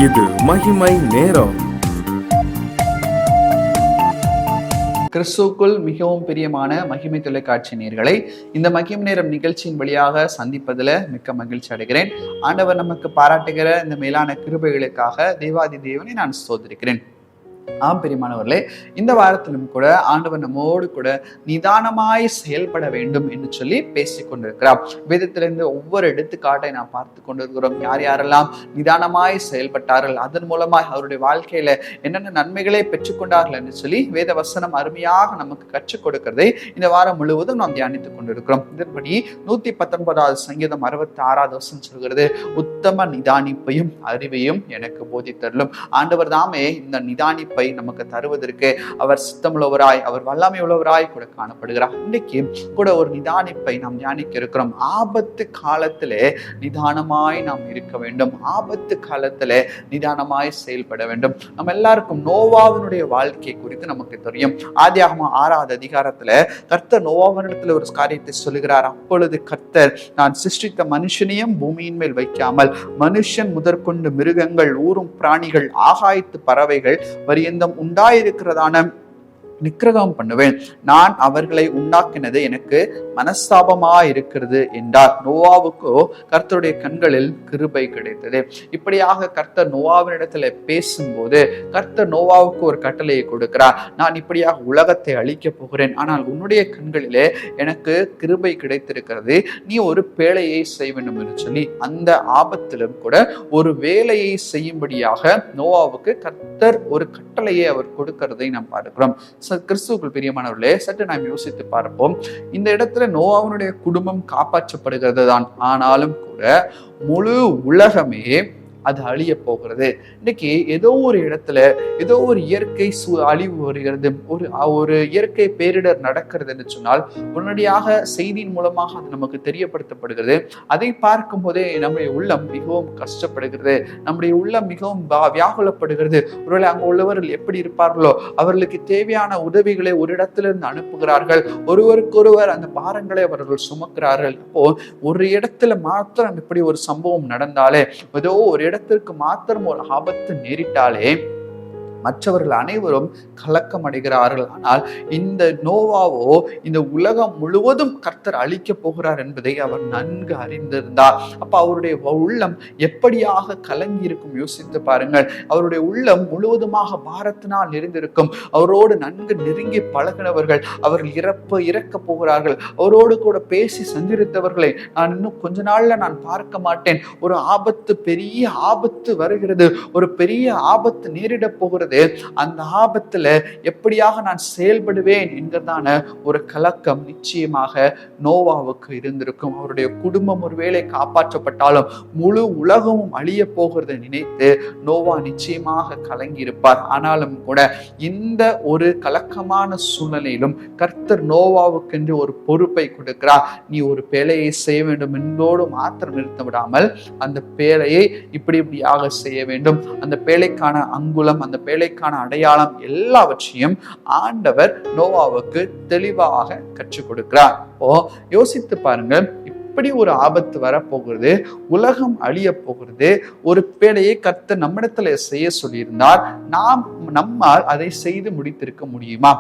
இது மகிமை நேரம். கிறிஸ்துவுக்குள் மிகவும் பிரியமான மகிமை தொலைக்காட்சி நேயர்களை இந்த மகிமை நேரம் நிகழ்ச்சியின் வழியாக சந்திப்பதில் மிக்க மகிழ்ச்சி அடைகிறேன். ஆண்டவர் நமக்கு பாராட்டுகிற இந்த மேலான கிருபைகளுக்காக தேவாதி தேவனை நான் ஸ்தோத்திரிக்கிறேன். பிரியமானவர்களே, இந்த வாரத்திலும் கூட ஆண்டவர் நம்மோடு கூட நிதானமாய் செயல்பட வேண்டும் என்று சொல்லி பேசிக் கொண்டிருக்கிறார். வேதத்திலிருந்து ஒவ்வொரு எடுத்துக்காட்டை நாம் பார்த்து கொண்டிருக்கிறோம். யார் யாரெல்லாம் நிதானமாய் செயல்பட்டார்கள், அதன் மூலமாய் அவருடைய வாழ்க்கையில என்னென்ன நன்மைகளை பெற்றுக்கொண்டார்கள் என்று சொல்லி வேத வசனம் அருமையாக நமக்கு கற்றுக் கொடுக்கிறதை இந்த வாரம் முழுவதும் நாம் தியானித்துக் கொண்டிருக்கிறோம். இதன்படி 119 சங்கீதம் 66 வசனம் சொல்கிறது, உத்தம நிதானிப்பையும் அறிவையும் எனக்கு போதித்தருளும். ஆண்டவர் தாமே இந்த நிதானிப்பை நமக்கு தருவதற்கு அவர் சித்தமுள்ளவராய், அவர் வல்லமை உள்ளவராய் கூட காணப்படுகிறார். இன்றைக்கு கூட ஒரு நிதானிப்பை நாம் தியானிக்க இருக்கிறோம். ஆபத்து காலத்திலே நிதானமாய் நாம் இருக்க வேண்டும். ஆபத்து காலத்திலே நிதானமாய் செயல்பட வேண்டும். நம்ம எல்லாருக்கும் நோவாவினுடைய வாழ்க்கை குறித்து நமக்கு தெரியும். ஆதியாகமம் 6வது அதிகாரத்துல கர்த்தர் நோவாவினிடத்துல ஒரு காரியத்தை சொல்லுகிறார். அப்பொழுது கர்த்தர், நான் சிருஷ்டித்த மனுஷனையும் பூமியின் மேல் வைக்காமல் மனுஷன் முதற்கொண்டு மிருகங்கள், ஊரும் பிராணிகள், ஆகாயத்து பறவைகள் பரியந்தம் உண்டாயிருக்கிறதான நிக்கிரகம் பண்ணுவேன். நான் அவர்களை உண்டாக்கினது எனக்கு மனஸ்தாபமா இருக்கிறது என்றார். நோவாவுக்கோ கர்த்தருடைய கண்களில் கிருபை கிடைத்தது. இப்படியாக கர்த்தர் நோவாவினிடத்துல பேசும்போது கர்த்தர் நோவாவுக்கு ஒரு கட்டளையை கொடுக்கிறார். நான் இப்படியாக உலகத்தை அழிக்க போகிறேன், ஆனால் உன்னுடைய கண்களிலே எனக்கு கிருபை கிடைத்திருக்கிறது, நீ ஒரு வேலையை செய்ய வேண்டும் என்று சொல்லி அந்த ஆபத்திலும் கூட ஒரு வேலையை செய்யும்படியாக நோவாவுக்கு கர்த்தர் ஒரு கட்டளையை அவர் கொடுக்கிறதை நாம் பார்க்கிறோம். கிறிஸ்துவுக்குள் பிரியமானவர்களே, சற்று நாம் யோசித்து பார்ப்போம். இந்த இடத்துல நோவாவினுடைய குடும்பம் காப்பாற்றப்படுகிறது தான், ஆனாலும் கூட முழு உலகமே அது அழிய போகிறது. இன்னைக்கு ஏதோ ஒரு இடத்துல ஏதோ ஒரு இயற்கை அழிவு வருகிறது, ஒரு இயற்கை பேரிடர் நடக்கிறது என்று சொன்னால் உடனடியாக செய்தியின் மூலமாக அது நமக்கு தெரியப்படுத்தப்படுகிறது. அதை பார்க்கும் போதே நம்முடைய உள்ளம் மிகவும் கஷ்டப்படுகிறது, நம்முடைய உள்ளம் மிகவும் வியாகுலப்படுகிறது. ஒருவேளை அங்கு உள்ளவர்கள் எப்படி இருப்பார்களோ, அவர்களுக்கு தேவையான உதவிகளை ஒரு இடத்திலிருந்து அனுப்புகிறார்கள், ஒருவருக்கொருவர் அந்த பாரங்களை அவர்கள் சுமக்கிறார்கள். அப்போ ஒரு இடத்துல மாத்திரம் இப்படி ஒரு சம்பவம் நடந்தாலே, ஏதோ ஒரு இடத்திற்கு மாத்திரம் ஒரு ஆபத்து நேரிட்டாலே மற்றவர்கள் அனைவரும் கலக்கம் அடைகிறார்கள். ஆனால் இந்த நோவாவோ இந்த உலகம் முழுவதும் கர்த்தர் அழிக்க போகிறார் என்பதை அவர் நன்கு அறிந்திருந்தார். அப்ப அவருடைய உள்ளம் எப்படியாக கலங்கி இருக்கும் யோசித்து பாருங்கள். அவருடைய உள்ளம் முழுவதுமாக பாரத்தினால் நிறைந்திருக்கும். அவரோடு நன்கு நெருங்கி பழகினவர்கள் அவர்கள் இறக்க போகிறார்கள். அவரோடு கூட பேசி சந்திரித்தவர்களை நான் இன்னும் கொஞ்ச நாள்ல நான் பார்க்க மாட்டேன், ஒரு ஆபத்து, பெரிய ஆபத்து வருகிறது, ஒரு பெரிய ஆபத்து நேரிட போகிறது, அந்த ஆபத்துல எப்படியாக நான் செயல்படுவேன் என்கிறதான ஒரு கலக்கம் நிச்சயமாக நோவாவுக்கு இருந்திருக்கும். அவருடைய குடும்பம் ஒருவேளை காப்பாற்றப்பட்டாலும் முழு உலகமும் அழிய போகிறதை நினைத்து நோவா நிச்சயமாக கலங்கி இருப்பார். ஆனாலும் கூட இந்த ஒரு கலக்கமான சூழ்நிலையிலும் கர்த்தர் நோவாவுக்கு என்று ஒரு பொறுப்பை கொடுக்கிறார். நீ ஒரு பேழையை செய்ய வேண்டும் என்பதோடு மாத்திரம் நிறுத்த விடாமல் அந்த பேழையை இப்படியாக செய்ய வேண்டும். அந்த பேழைக்கான அங்குலம், அந்த பேழைக்கான அடையாளம் எல்லாவற்றையும் ஆண்டவர் நோவாவுக்கு தெளிவாக கற்றுக் கொடுக்கிறார். யோசித்து பாருங்கள், இப்படி ஒரு ஆபத்து வரப்போகிறது, உலகம் அழிய போகிறது, ஒரு பேழையை கர்த்தர் நம்மிடத்துல செய்ய சொல்லியிருந்தார், நம்மால் அதை செய்து முடித்திருக்க முடியுமா?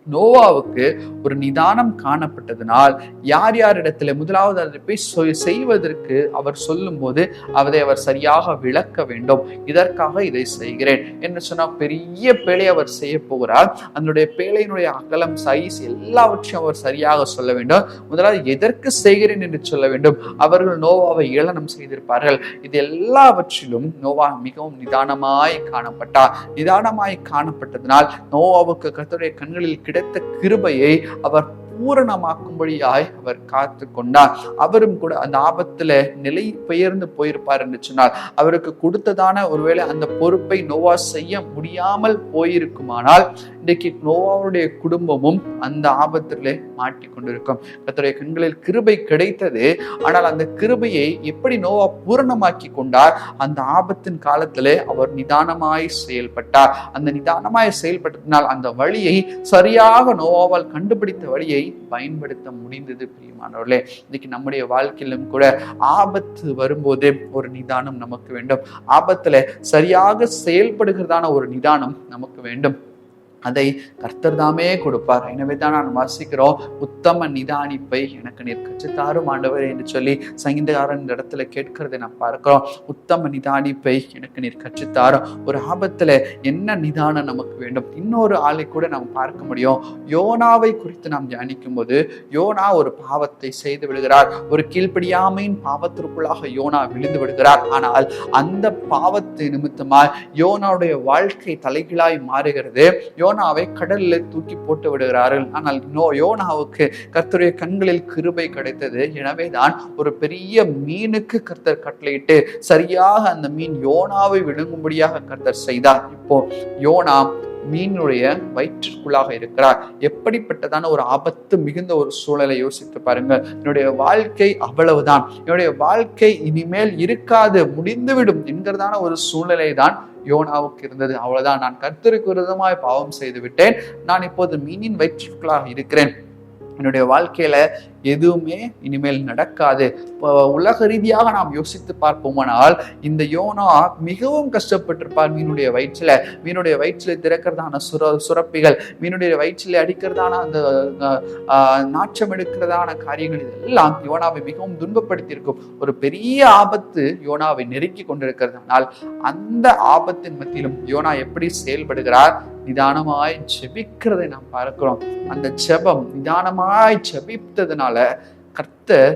நோவாவுக்கு ஒரு நிதானம் காணப்பட்டதனால் யார் யாரிடத்துல முதலாவது அதை போய் செய்வதற்கு அவர் சொல்லும் போது அதை அவர் சரியாக விளக்க வேண்டும். இதற்காக இதை செய்கிறேன் என்று சொன்னா பெரிய பேழை அவர் செய்ய போகிறார். அதனுடைய பேழையினுடைய அகலம், சைஸ் எல்லாவற்றையும் அவர் சரியாக சொல்ல வேண்டும். முதலாவது எதற்கு செய்கிறேன் என்று சொல்ல வேண்டும். அவர்கள் நோவாவை ஏளனம் செய்திருப்பார்கள். இது எல்லாவற்றிலும் நோவா மிகவும் நிதானமாய் காணப்பட்டார். நிதானமாய் காணப்பட்டதனால் நோவாவுக்கு கர்த்தருடைய கண்களில் கிடைத்த கிருபையை அவர் பூரணமாக்கும்படியாய் அவர் காத்து கொண்டார். அவரும் கூட அந்த ஆபத்துல நிலை பெயர்ந்து போயிருப்பார் என்று சொன்னால், அவருக்கு கொடுத்ததான ஒருவேளை அந்த பொறுப்பை நோவா செய்ய முடியாமல் போயிருக்குமானால் இன்றைக்கு நோவாவுடைய குடும்பமும் அந்த ஆபத்திலே மாட்டிக்கொண்டிருக்கும். கர்த்தருடைய கண்களில் கிருபை கிடைத்தது, ஆனால் அந்த கிருபையை எப்படி நோவா பூரணமாக்கி கொண்டார்? அந்த ஆபத்தின் காலத்திலே அவர் நிதானமாய் செயல்பட்டார். அந்த நிதானமாய் செயல்பட்டதினால் அந்த வழியை சரியாக நோவாவால் கண்டுபிடித்த வழியை பயன்படுத்த முடிந்தது. பிரியமானவர்களே, இன்னைக்கு நம்முடைய வாழ்க்கையிலும் கூட ஆபத்து வரும்போது ஒரு நிதானம் நமக்கு வேண்டும். ஆபத்துல சரியாக செயல்படுகிறதான ஒரு நிதானம் நமக்கு வேண்டும். அதை கர்த்தர் தாமே கொடுப்பார். எனவே தான் நான் வாசிக்கிறோம், உத்தம நிதானிப்பை எனக்கு நீர் கற்றுத்தாரும் ஆண்டவரே என்று சொல்லி சங்கீதக்காரன் இந்த இடத்துல கேட்கிறதை நாம் பார்க்கிறோம். உத்தம நிதானிப்பை எனக்கு நீர் கற்றுத்தாரும். ஒரு ஆபத்துல என்ன நிதானம் நமக்கு வேண்டும்? இன்னொரு ஆளை கூட நாம் பார்க்க முடியும். யோனாவை குறித்து நாம் தியானிக்கும் போது, யோனா ஒரு பாவத்தை செய்து விடுகிறார். ஒரு கீழ்ப்படியாமையின் பாவத்திற்குள்ளாக யோனா விழுந்து விடுகிறார். ஆனால் அந்த பாவத்தை நிமித்தமாய் யோனாவுடைய வாழ்க்கை தலைகீழாய் மாறுகிறது. யோனாவை கடல்ல தூக்கி போட்டு விடுகிறார்கள். ஆனால் யோனாவுக்கு கர்த்தருடைய கண்களில் கிருபை கிடைத்தது. எனவேதான் ஒரு பெரிய மீனுக்கு கர்த்தர் கட்டளையிட்டு சரியாக அந்த மீன் யோனாவை விழுங்கும்படியாக கர்த்தர் செய்தார். இப்போ யோனா மீனுடைய வயிற்றுக்குள்ளாக இருக்கிறார். எப்படிப்பட்டதான ஒரு ஆபத்து மிகுந்த ஒரு சூழலை யோசித்து பாருங்க. என்னுடைய வாழ்க்கை அவ்வளவுதான், என்னுடைய வாழ்க்கை இனிமேல் இருக்காது, முடிந்துவிடும் என்கிறதான ஒரு சூழ்நிலை தான் யோனாவுக்கு இருந்தது. அவ்வளவுதான், நான் கர்த்தருக்கு விரோதமாய் பாவம் செய்து விட்டேன், நான் இப்போது மீனின் வயிற்றுக்குள்ளாக இருக்கிறேன், என்னுடைய வாழ்க்கையில எதுவுமே இனிமேல் நடக்காது. உலக ரீதியாக நாம் யோசித்து பார்ப்போமானால் இந்த யோனா மிகவும் கஷ்டப்பட்டிருப்பார். மீனுடைய வயிற்றில திறக்கிறதான சுரப்பிகள், மீனுடைய வயிற்றில அடிக்கிறதான அந்த நாற்றம் எடுக்கிறதான காரியங்கள், இதெல்லாம் யோனாவை மிகவும் துன்பப்படுத்தி இருக்கும். ஒரு பெரிய ஆபத்து யோனாவை நெருக்கி கொண்டிருக்கிறதுனால் அந்த ஆபத்தின் மத்தியிலும் யோனா எப்படி செயல்படுகிறார்? நிதானமாய் ஜெபிக்கிறதை நாம் பார்க்கிறோம். அந்த ஜெபம் நிதானமாய் ஜெபித்ததுனால கர்த்தர்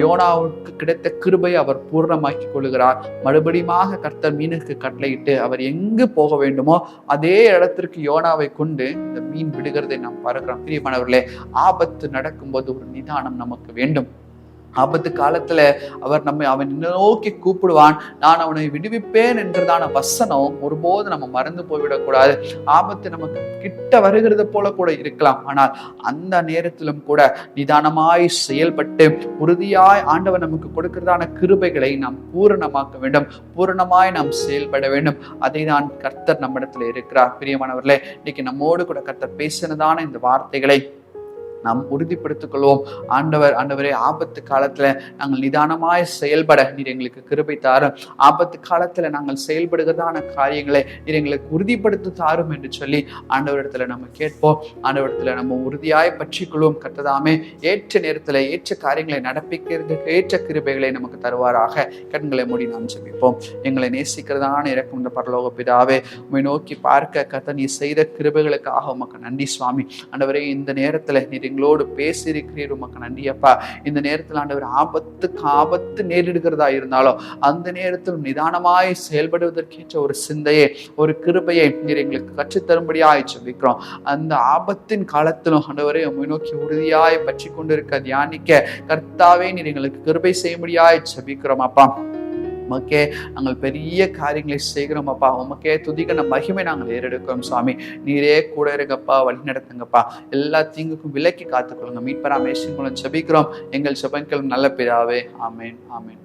யோனாவுக்கு கிடைத்த கிருபை அவர் பூர்ணமாக்கி கொள்ளுகிறார். மறுபடியுமாக கர்த்தர் மீனுக்கு கட்டளையிட்டு அவர் எங்கு போக வேண்டுமோ அதே இடத்திற்கு யோனாவை கொண்டு இந்த மீன் விடுகிறதை நாம் பார்க்கிறோம். பிரியமானவர்களே, ஆபத்து நடக்கும்போது ஒரு நிதானம் நமக்கு வேண்டும். ஆபத்து காலத்துல அவன் நோக்கி கூப்பிடுவான், நான் அவனை விடுவிப்பேன் என்கிறதான வசனம் ஒருபோது நம்ம மறந்து போய்விடக்கூடாது. ஆபத்து நமக்கு கிட்ட வருகிறது போல கூட இருக்கலாம். ஆனால் அந்த நேரத்திலும் கூட நிதானமாய் செயல்பட்டு உறுதியாய் ஆண்டவர் நமக்கு கொடுக்கிறதான கிருபைகளை நாம் பூரணமாக்க வேண்டும், பூரணமாய் நாம் செயல்பட வேண்டும். அதை தான் கர்த்தர் நம்மிடத்துல இருக்கிறார். பிரியமானவர்களே, இன்னைக்கு நம்மோடு கூட கர்த்தர் பேசினதான இந்த வார்த்தைகளை நாம் உறுதிப்படுத்திக் கொள்வோம். ஆண்டவரே, ஆபத்து காலத்துல நாங்கள் நிதானமாய் செயல்பட நீர் எங்களுக்கு கிருபை தாரும். ஆபத்து காலத்துல நாங்கள் செயல்படுகிறதான காரியங்களை நீர் எங்களுக்கு உறுதிப்படுத்தி தாரும் என்று சொல்லி ஆண்டவரிடத்துல நம்ம கேட்போம். ஆண்டவரிடத்துல நம்ம உறுதியாய் பற்றிக்கொள்வோம். கர்த்ததாமே ஏற்ற நேரத்துல ஏற்ற காரியங்களை நடப்பிக்கிறதுக்கு ஏற்ற கிருபைகளை நமக்கு தருவாராக. கண்களை மூடி நாம் ஜெபிப்போம். எங்களை நேசிக்கிறதான இறக்கும் இந்த பரலோக பிதாவே, உம்மை நோக்கி பார்க்க கர்த்தர் நீ செய்த கிருபைகளுக்காக உமக்கு நன்றி சுவாமி. ஆண்டவரே, இந்த நேரத்துல நீர் எங்களோடு பேசியிருக்கிறீர், உமக்கு நன்றி அப்பா. இந்த நேரத்தில் ஆண்டவர் ஆபத்து நேரிடுகிறதா இருந்தாலும் அந்த நேரத்தில் நிதானமாய் செயல்படுவதற்கேற்ற ஒரு சிந்தையை, ஒரு கிருபையை நீர் எங்களுக்கு கற்றுத்தரும்படியாய் ஜெபிக்கிறோம். அந்த ஆபத்தின் காலத்திலும் ஆண்டவரை உம்மை நோக்கி உறுதியாய் பற்றி கொண்டிருக்க தியானிக்க கர்த்தாவே நீர் எங்களுக்கு கிருபை செய்யும்படியாய் ஜெபிக்கிறோம் அப்பா. உமக்கே நாங்கள் பெரிய காரியங்களை செய்கிறோம் அப்பா. உமக்கே துதிக்கிற மகிமை நாங்கள் ஏறெடுக்கிறோம் சுவாமி. நீரே கூட இருங்கப்பா, வழி நடத்துங்கப்பா. எல்லா தீங்குக்கும் விலக்கி காத்துக்கொள்ளுங்க. மீட்பராமேசின் மூலம் ஜெபிக்கிறோம் எங்கள் ஜெபங்கள் நல்ல பிதாவே. ஆமேன், ஆமேன்.